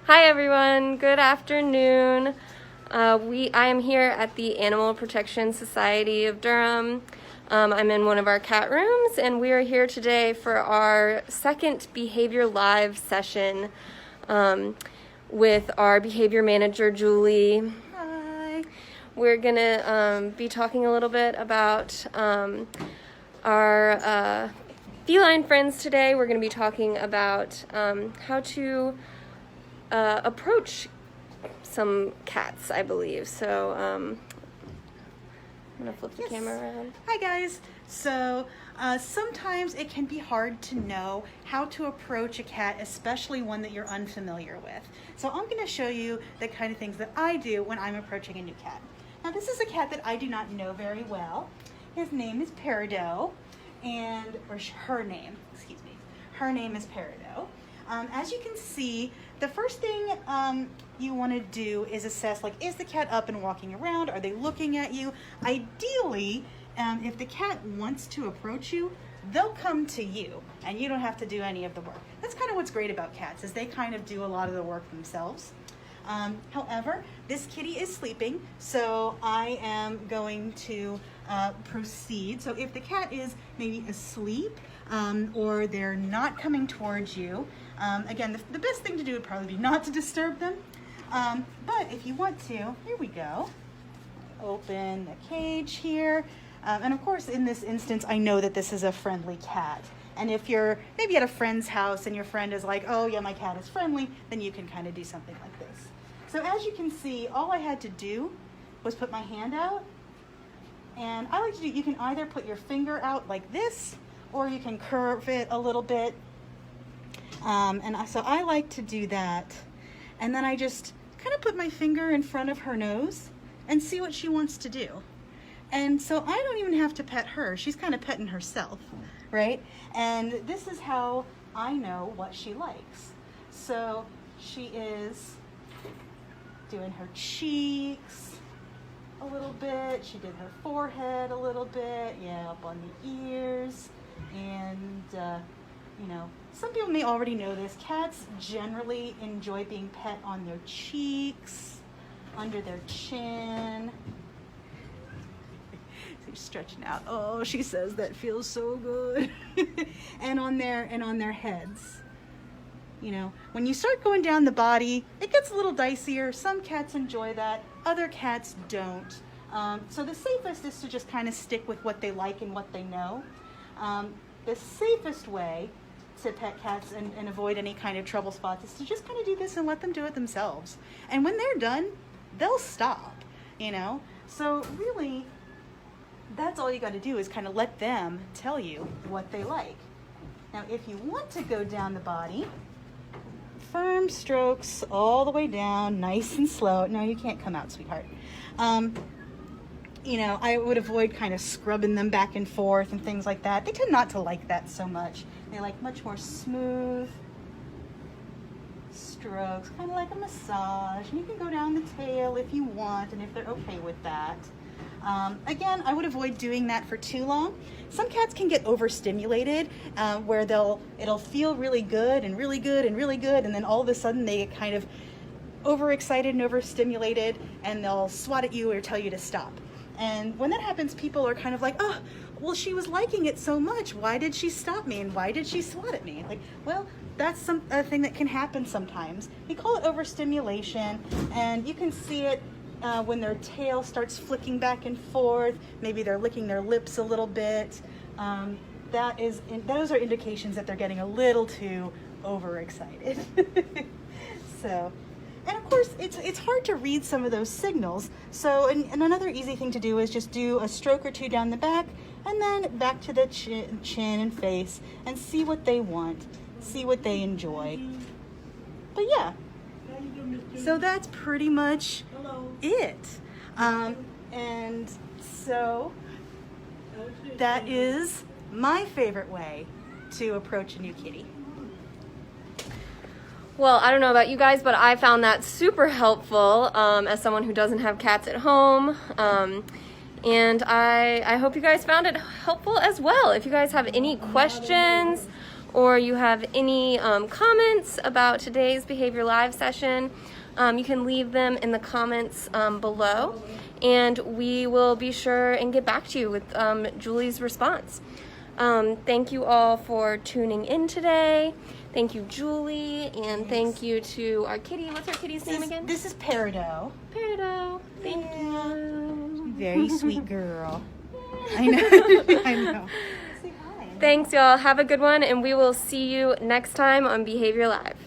Hi everyone, good afternoon. I am here at the Animal Protection Society of Durham. I'm in one of our cat rooms and we are here today for our second Behavior Live session with our Behavior Manager, Julie. Hi. We're gonna be talking a little bit about our feline friends today. We're gonna be talking about how to approach some cats, I believe. So I'm gonna flip the camera around. Hi guys. So sometimes it can be hard to know how to approach a cat, especially one that you're unfamiliar with. So I'm going to show you the kind of things that I do when I'm approaching a new cat. Now this is a cat that I do not know very well. His name is Peridot, her name is Peridot. As you can see, the first thing you want to do is assess, like, is the cat up and walking around? Are they looking at you? Ideally, if the cat wants to approach you, they'll come to you and you don't have to do any of the work. That's kind of what's great about cats, is they kind of do a lot of the work themselves. However, this kitty is sleeping, so I am going to proceed. So if the cat is maybe asleep or they're not coming towards you, again, the best thing to do would probably be not to disturb them. But if you want to, here we go. Open the cage here. And of course, in this instance, I know that this is a friendly cat. And if you're maybe at a friend's house and your friend is like, oh yeah, my cat is friendly, then you can kind of do something like this. So as you can see, all I had to do was put my hand out. And I like to do, you can either put your finger out like this, or you can curve it a little bit. So I like to do that. And then I just kind of put my finger in front of her nose and see what she wants to do. And so I don't even have to pet her. She's kind of petting herself, right? And this is how I know what she likes. So she is doing her cheeks a little bit. She did her forehead a little bit. Yeah, up on the ears. And, you know, some people may already know this. Cats generally enjoy being pet on their cheeks, under their chin. So you're stretching out. Oh, she says that feels so good. and on their heads. You know, when you start going down the body, it gets a little dicier. Some cats enjoy that, other cats don't. So the safest is to just kind of stick with what they like and what they know. The safest way to pet cats and avoid any kind of trouble spots is to just kind of do this and let them do it themselves. And when they're done, they'll stop, you know? So really, that's all you got to do, is kind of let them tell you what they like. Now, if you want to go down the body, firm strokes all the way down, nice and slow. No, you can't come out, sweetheart. You know, I would avoid kind of scrubbing them back and forth and things like that. They tend not to like that so much. They like much more smooth strokes, kind of like a massage. And you can go down the tail if you want, and if they're okay with that. Again, I would avoid doing that for too long. Some cats can get overstimulated, where it'll feel really good and really good and really good, and then all of a sudden they get kind of overexcited and overstimulated, and they'll swat at you or tell you to stop. And when that happens, people are kind of like, oh, well, she was liking it so much. Why did she stop me? And why did she swat at me? Like, well, that's a thing that can happen sometimes. We call it overstimulation, and you can see it when their tail starts flicking back and forth. Maybe they're licking their lips a little bit. Those are indications that they're getting a little too overexcited. So. And of course, it's hard to read some of those signals. So, and another easy thing to do is just do a stroke or two down the back, and then back to the chin and face, and see what they want, see what they enjoy. But yeah, so that's pretty much it. And so that is my favorite way to approach a new kitty. Well, I don't know about you guys, but I found that super helpful as someone who doesn't have cats at home. And I hope you guys found it helpful as well. If you guys have any questions or you have any comments about today's Behavior Live session, you can leave them in the comments below, and we will be sure and get back to you with Julie's response. Thank you all for tuning in today. Thank you, Julie, and thank you to our kitty. What's our kitty's name again? This is Peridot. Peridot. Thank you. Very sweet girl. I know. I know. Say hi. Thanks, y'all. Have a good one, and we will see you next time on Behavior Live.